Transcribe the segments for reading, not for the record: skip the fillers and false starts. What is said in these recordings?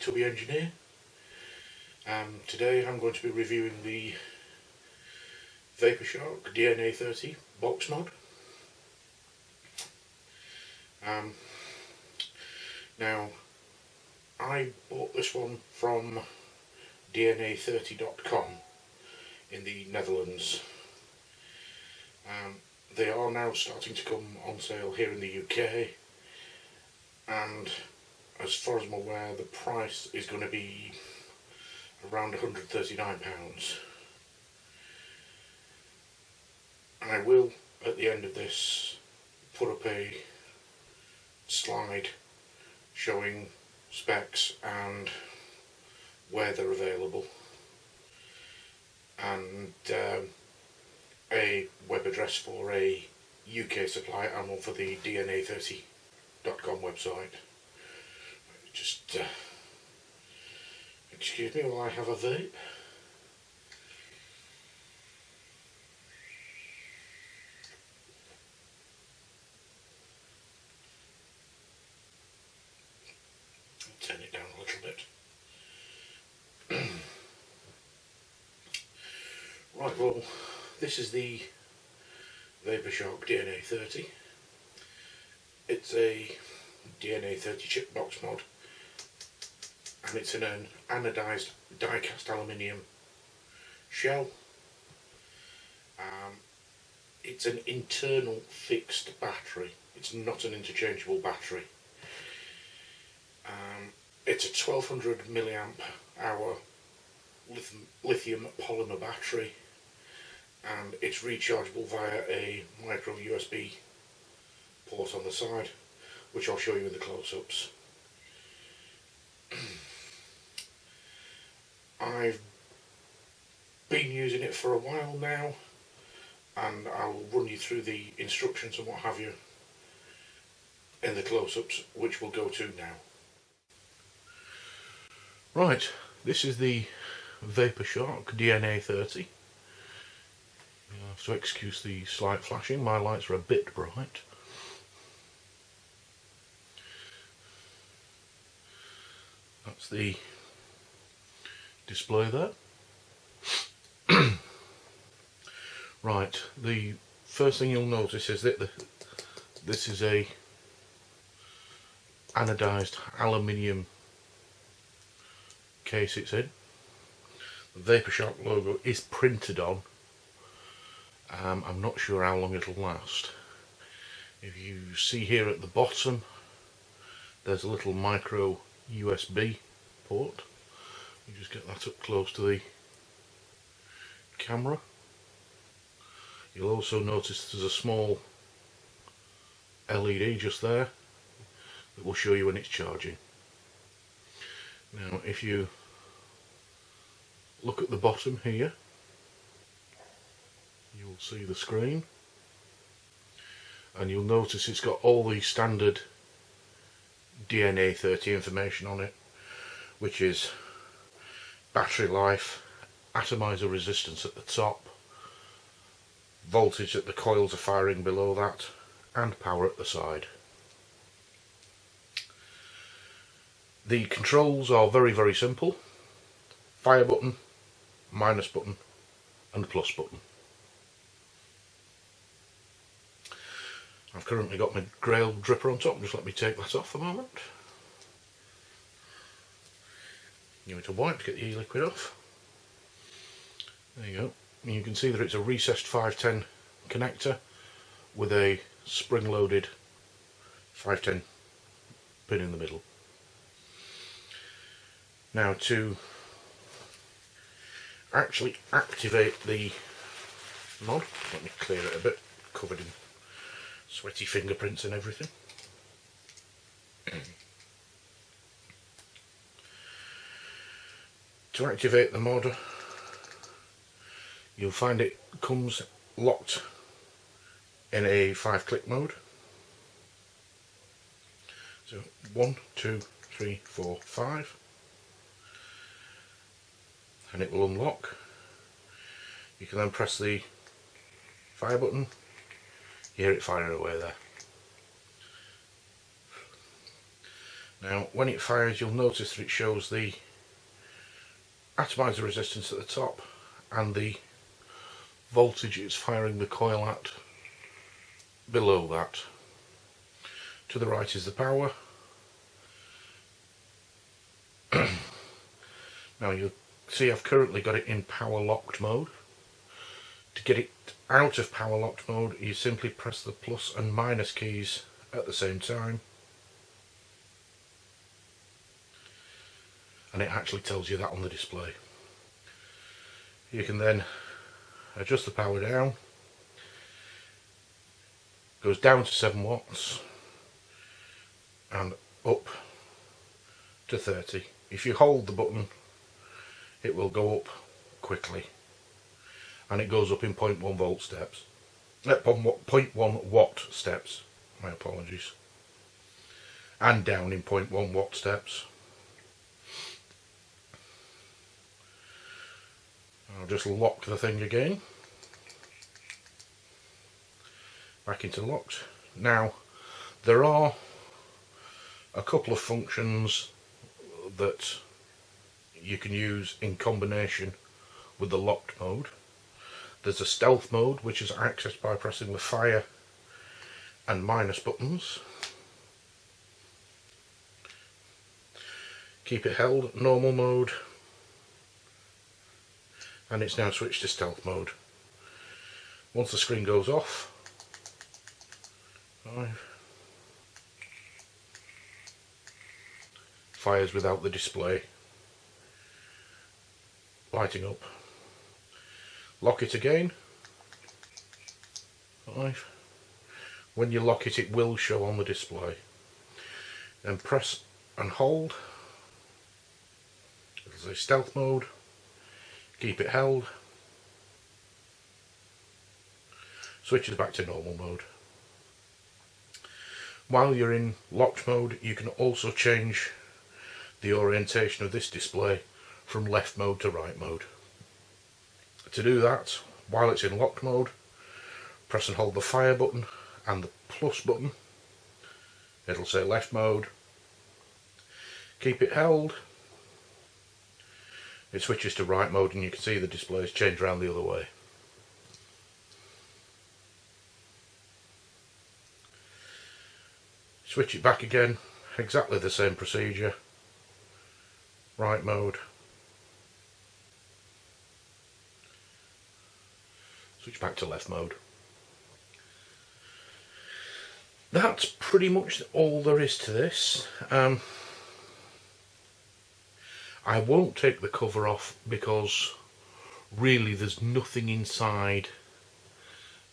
Tubby Engineer. Today I'm going to be reviewing the Vaporshark DNA 30 box mod. Now, I bought this one from DNA30.com in the Netherlands. They are now starting to come on sale here in the UK, and as far as I'm aware the price is going to be around £139. I will, at the end of this, put up a slide showing specs and where they're available, and a web address for a UK supply and one for the DNA30.com website. Just excuse me while I have a vape. Turn it down a little bit. Right, well, this is the Vaporshark DNA 30. It's a DNA 30 chip box mod, and it's in an anodised die-cast aluminium shell. It's an internal fixed battery. It's not an interchangeable battery. It's a 1200 milliamp hour lithium polymer battery, and it's rechargeable via a micro USB port on the side, which I'll show you in the close-ups. I've been using it for a while now, and I'll run you through the instructions and what have you in the close-ups, which we'll go to now. Right, this is the Vaporshark DNA 30. You have to excuse the slight flashing, my lights are a bit bright. That's the display there. Right, the first thing you'll notice is that this is a anodised aluminium case it's in. The Vaporshark logo is printed on. I'm not sure how long it'll last. If you see here at the bottom, there's a little micro USB port. You just get that up close to the camera. You'll also notice there's a small LED just there that will show you when it's charging. Now, if you look at the bottom here, you'll see the screen, and you'll notice it's got all the standard DNA 30 information on it, which is battery life, atomizer resistance at the top, voltage that the coils are firing below that, and power at the side. The controls are very, very simple. Fire button, minus button, and plus button. I've currently got my Grail dripper on top. Just let me take that off a moment. Give it a wipe to get the e-liquid off. There you go. And you can see that it's a recessed 510 connector with a spring-loaded 510 pin in the middle. Now, to actually activate the mod, let me clear it a bit, covered in sweaty fingerprints and everything. To activate the mod, you'll find it comes locked in a 5-click mode. So 1, 2, 3, 4, 5. And it will unlock. You can then press the fire button, you hear it firing away there. Now when it fires, you'll notice that it shows the atomizer resistance at the top and the voltage it's firing the coil at below that. To the right is the power. Now you'll see I've currently got it in power locked mode. To get it out of power locked mode, you simply press the plus and minus keys at the same time, and it actually tells you that on the display. You can then adjust the power down. Goes down to 7 watts and up to 30. If you hold the button, it will go up quickly, and it goes up in 0.1 volt steps. 0.1 watt steps, my apologies, and down in 0.1 watt steps. I'll just lock the thing again, back into locked. Now there are a couple of functions that you can use in combination with the locked mode. There's a stealth mode, which is accessed by pressing the fire and minus buttons. Keep it held, normal mode, and it's now switched to stealth mode. Once the screen goes off, fires without the display lighting up. Lock it again. 5. When you lock it, it will show on the display. Then press and hold. There's a stealth mode. Keep it held. Switches back to normal mode. While you're in locked mode, you can also change the orientation of this display from left mode to right mode. To do that, while it's in locked mode, press and hold the fire button and the plus button. It'll say left mode. Keep it held. It switches to right mode, and you can see the displays change around the other way. Switch it back again, exactly the same procedure. Right mode. Switch back to left mode. That's pretty much all there is to this. I won't take the cover off because really there's nothing inside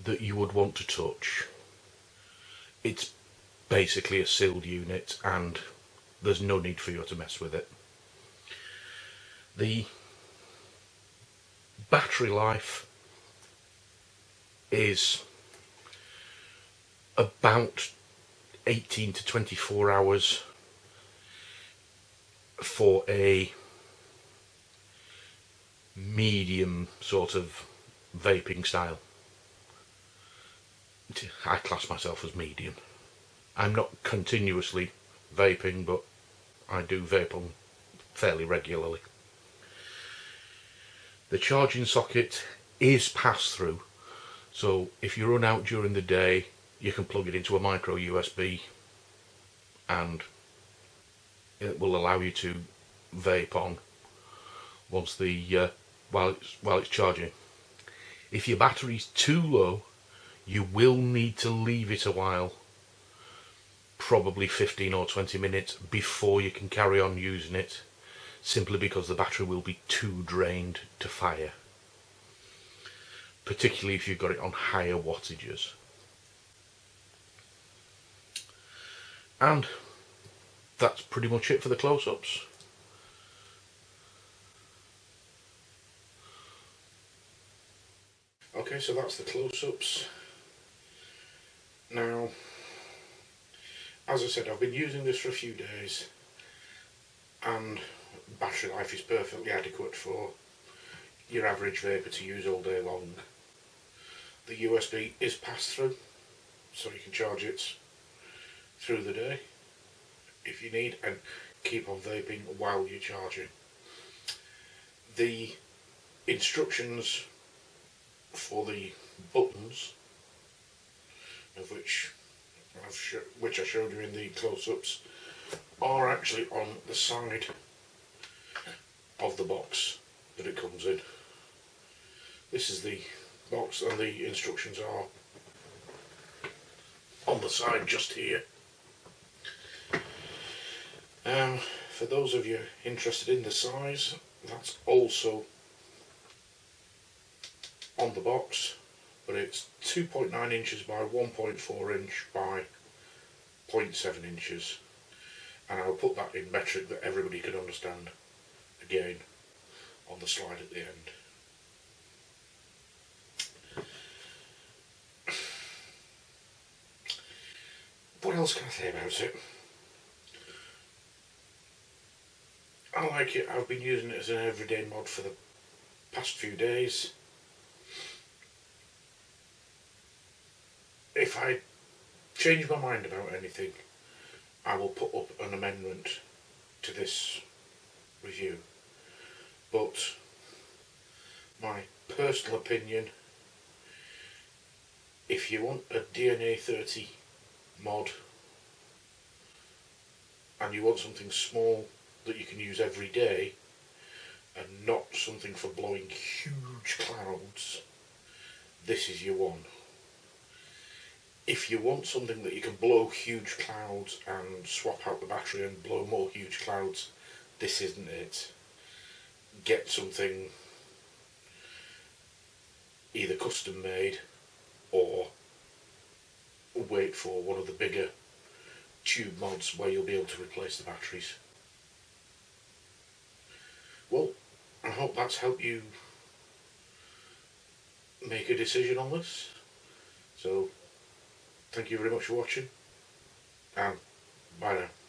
that you would want to touch. It's basically a sealed unit and there's no need for you to mess with it. The battery life is about 18 to 24 hours for a medium sort of vaping style. I class myself as medium. I'm not continuously vaping, but I do vape on fairly regularly. The charging socket is pass-through, so if you run out during the day, you can plug it into a micro USB and it will allow you to vape on once the while it's charging. If your battery's too low, you will need to leave it a while, probably 15 or 20 minutes before you can carry on using it, simply because the battery will be too drained to fire, particularly if you've got it on higher wattages. And that's pretty much it for the close-ups. Okay, so that's the close-ups. Now, as I said, I've been using this for a few days and battery life is perfectly adequate for your average vapor to use all day long. The USB is pass-through, so you can charge it through the day. if you need, and keep on vaping while you're charging. The instructions for the buttons, of which I showed you in the close-ups, are actually on the side of the box that it comes in. This is the box, and the instructions are on the side just here. For those of you interested in the size, that's also on the box, but it's 2.9 inches by 1.4 inch by 0.7 inches, and I'll put that in metric that everybody can understand again on the slide at the end. What else can I say about it? I like it. I've been using it as an everyday mod for the past few days. If I change my mind about anything, I will put up an amendment to this review. But my personal opinion, if you want a DNA 30 mod and you want something small that you can use every day and not something for blowing huge clouds, this is your one. If you want something that you can blow huge clouds and swap out the battery and blow more huge clouds, this isn't it. Get something either custom made or wait for one of the bigger tube mods where you'll be able to replace the batteries. Well, I hope that's helped you make a decision on this. So, thank you very much for watching, and bye now.